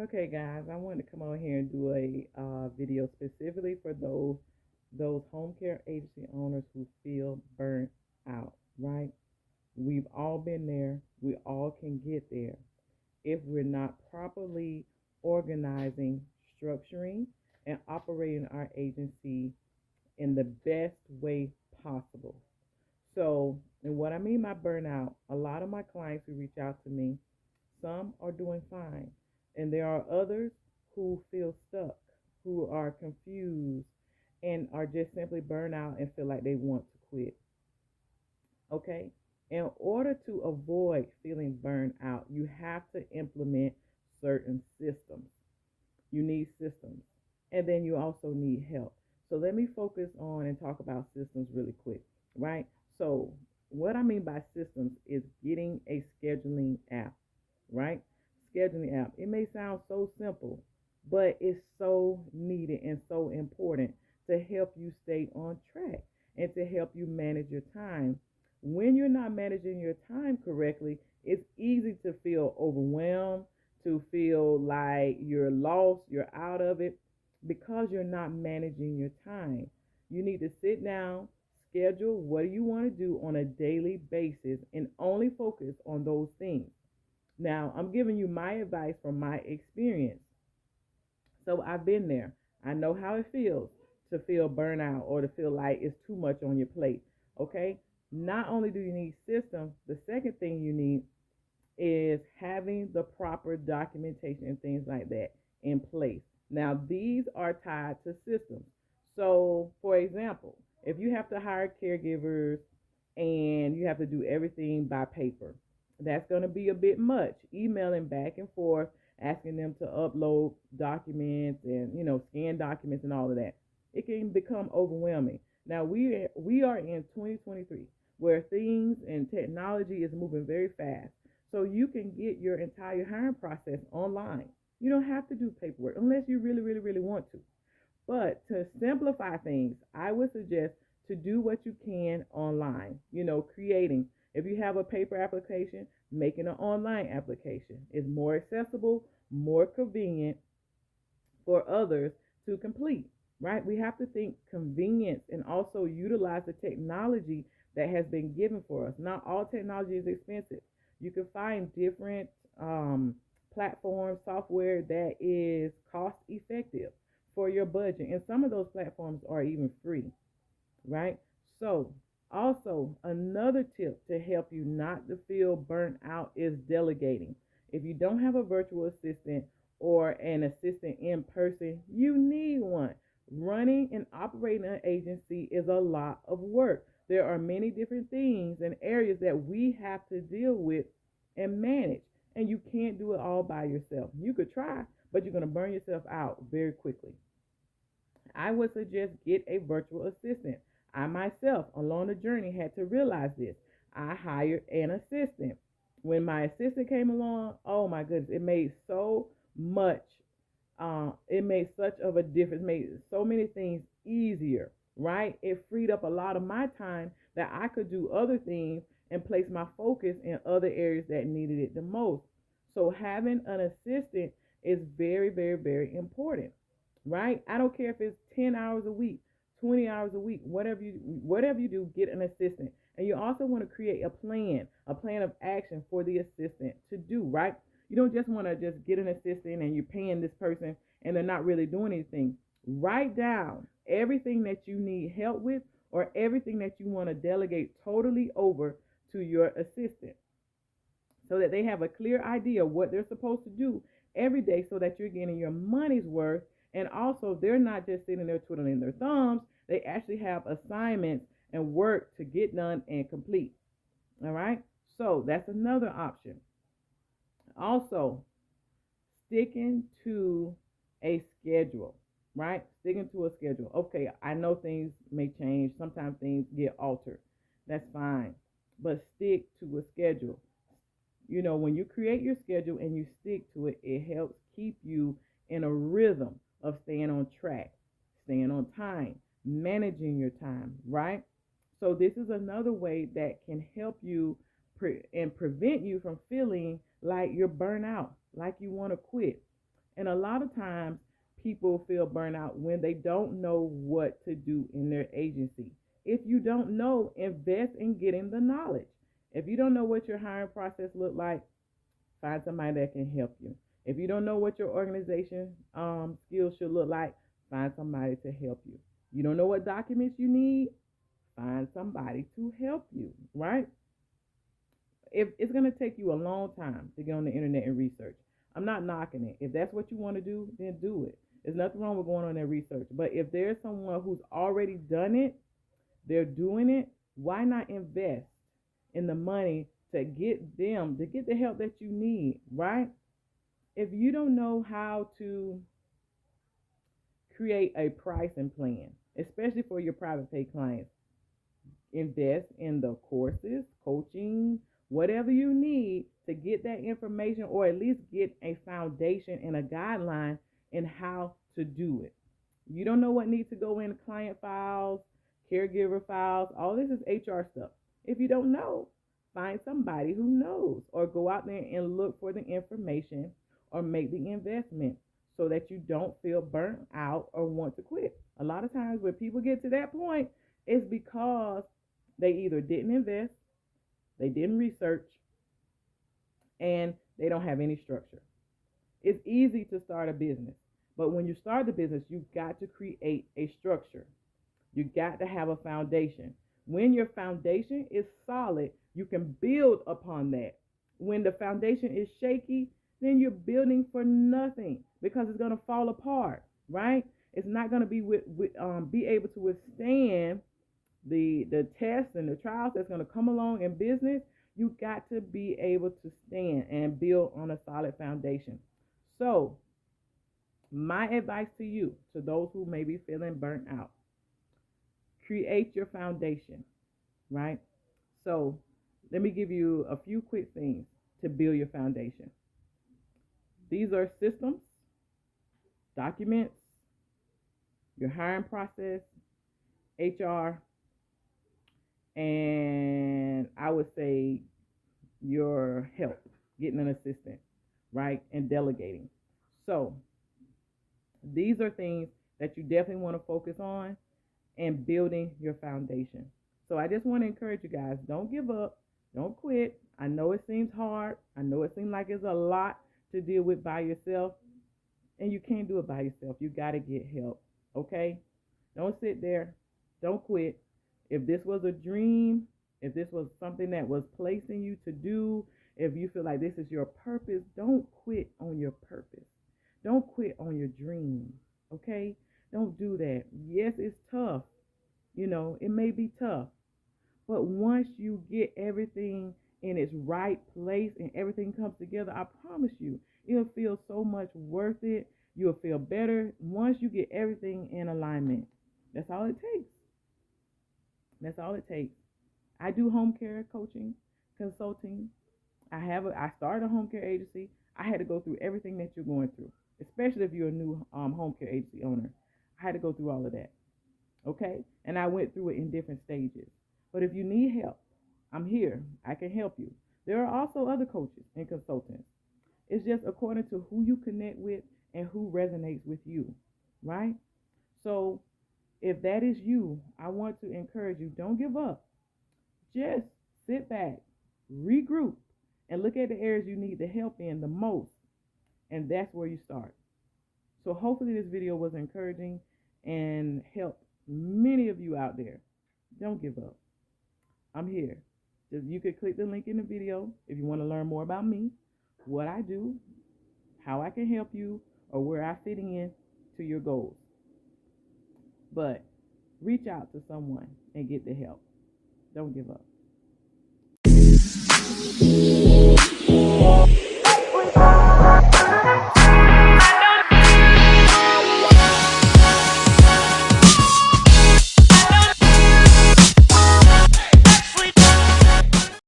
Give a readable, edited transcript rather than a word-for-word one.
Okay, guys, I wanted to come on here and do a video specifically for those home care agency owners who feel burnt out. Right? We've all been there. We all can get there if we're not properly organizing, structuring, and operating our agency in the best way possible. So, and what I mean by burnout, a lot of my clients who reach out to me, some are doing fine, and there are others who feel stuck, who are confused, and are just simply burned out and feel like they want to quit. Okay? In order to avoid feeling burned out, you have to implement certain systems. You need systems. And then you also need help. So let me focus on and talk about systems really quick, right? So, what I mean by systems is getting a scheduling app, right? Scheduling app. It may sound so simple, but it's so needed and so important to help you stay on track and to help you manage your time. When you're not managing your time correctly, it's easy to feel overwhelmed, to feel like you're lost, you're out of it because you're not managing your time. You need to sit down, schedule what do you want to do on a daily basis, and only focus on those things. Now, I'm giving you my advice from my experience. So I've been there. I know how it feels to feel burnout or to feel like it's too much on your plate. Okay? Not only do you need systems, the second thing you need is having the proper documentation and things like that in place. Now, these are tied to systems. So, for example, if you have to hire caregivers and you have to do everything by paper, that's going to be a bit much. Emailing back and forth, asking them to upload documents and scan documents and all of that. It can become overwhelming. Now we are in 2023 where things and technology is moving very fast. So you can get your entire hiring process online. You don't have to do paperwork unless you really, really, really want to. But to simplify things, I would suggest to do what you can online. Creating. If you have a paper application, making an online application is more accessible, more convenient for others to complete, right? We have to think convenience and also utilize the technology that has been given for us. Not all technology is expensive. You can find different platforms, software that is cost effective for your budget. And some of those platforms are even free, right? So, also, another tip to help you not to feel burnt out is delegating. If you don't have a virtual assistant or an assistant in person, you need one. Running and operating an agency is a lot of work. There are many different things and areas that we have to deal with and manage, and you can't do it all by yourself. You could try, but you're going to burn yourself out very quickly. I would suggest get a virtual assistant. I myself, along the journey, had to realize this. I hired an assistant. When my assistant came along, oh my goodness, it made so much. It made such of a difference. Made so many things easier. Right? It freed up a lot of my time that I could do other things and place my focus in other areas that needed it the most. So having an assistant is very, very, very important, right? I don't care if it's 10 hours a week, 20 hours a week, whatever you do, get an assistant. And you also want to create a plan of action for the assistant to do, right? You don't just want to just get an assistant and you're paying this person and they're not really doing anything. Write down everything that you need help with or everything that you want to delegate totally over to your assistant so that they have a clear idea of what they're supposed to do every day so that you're getting your money's worth. And also, they're not just sitting there twiddling their thumbs, they actually have assignments and work to get done and complete. All right, so that's another option. Also, sticking to a schedule, right? Sticking to a schedule. Okay, I know things may change, sometimes things get altered. That's fine, but stick to a schedule. When you create your schedule and you stick to it, it helps keep you in a rhythm of staying on track, staying on time, managing your time, right? So this is another way that can help you and prevent you from feeling like you're burnt out, like you want to quit. And a lot of times people feel burnout when they don't know what to do in their agency. If you don't know, invest in getting the knowledge. If you don't know what your hiring process look like, find somebody that can help you. If you don't know what your organization skills should look like, find somebody to help you. You don't know what documents you need, find somebody to help you, right? If it's going to take you a long time to get on the internet and research, I'm not knocking it. If that's what you want to do, then do it. There's nothing wrong with going on that research. But if there's someone who's already done it, they're doing it, why not invest in the money to get them to get the help that you need, right? If you don't know how to create a pricing plan, especially for your private pay clients, invest in the courses, coaching, whatever you need to get that information, or at least get a foundation and a guideline in how to do it. You don't know what needs to go in client files, caregiver files, all this is HR stuff. If you don't know, find somebody who knows, or go out there and look for the information or make the investment so that you don't feel burnt out or want to quit. A lot of times when people get to that point, it's because they either didn't invest, they didn't research, and they don't have any structure. It's easy to start a business, but when you start the business, you've got to create a structure. You got to have a foundation. When your foundation is solid, you can build upon that. When the foundation is shaky, then you're building for nothing because it's going to fall apart, right? It's not going to be able to withstand the tests and the trials that's going to come along in business. You got to be able to stand and build on a solid foundation. So, my advice to you, to those who may be feeling burnt out, create your foundation, right? So, let me give you a few quick things to build your foundation. These are systems, documents, your hiring process, HR, and I would say your help, getting an assistant, right? And delegating. So these are things that you definitely want to focus on and building your foundation. So I just want to encourage you guys, don't give up, don't quit. I know it seems hard. I know it seems like it's a lot to deal with by yourself, and you can't do it by yourself. You got to get help, okay? Don't sit there. Don't quit. If this was a dream, if this was something that was placed in you to do, if you feel like this is your purpose, don't quit on your purpose. Don't quit on your dream, okay? Don't do that. Yes, it's tough. It may be tough. But once you get everything in its right place and everything comes together, I promise you, it'll feel so much worth it. You'll feel better once you get everything in alignment. That's all it takes. That's all it takes. I do home care coaching, consulting. I started a home care agency. I had to go through everything that you're going through, especially if you're a new home care agency owner. I had to go through all of that. Okay? And I went through it in different stages. But if you need help, I'm here. I can help you. There are also other coaches and consultants. It's just according to who you connect with and who resonates with you, right? So if that is you, I want to encourage you, don't give up. Just sit back, regroup, and look at the areas you need the help in the most. And that's where you start. So hopefully this video was encouraging and helped many of you out there. Don't give up. I'm here. You could click the link in the video if you want to learn more about me, what I do, how I can help you, or where I'm fitting in to your goals. But reach out to someone and get the help. Don't give up.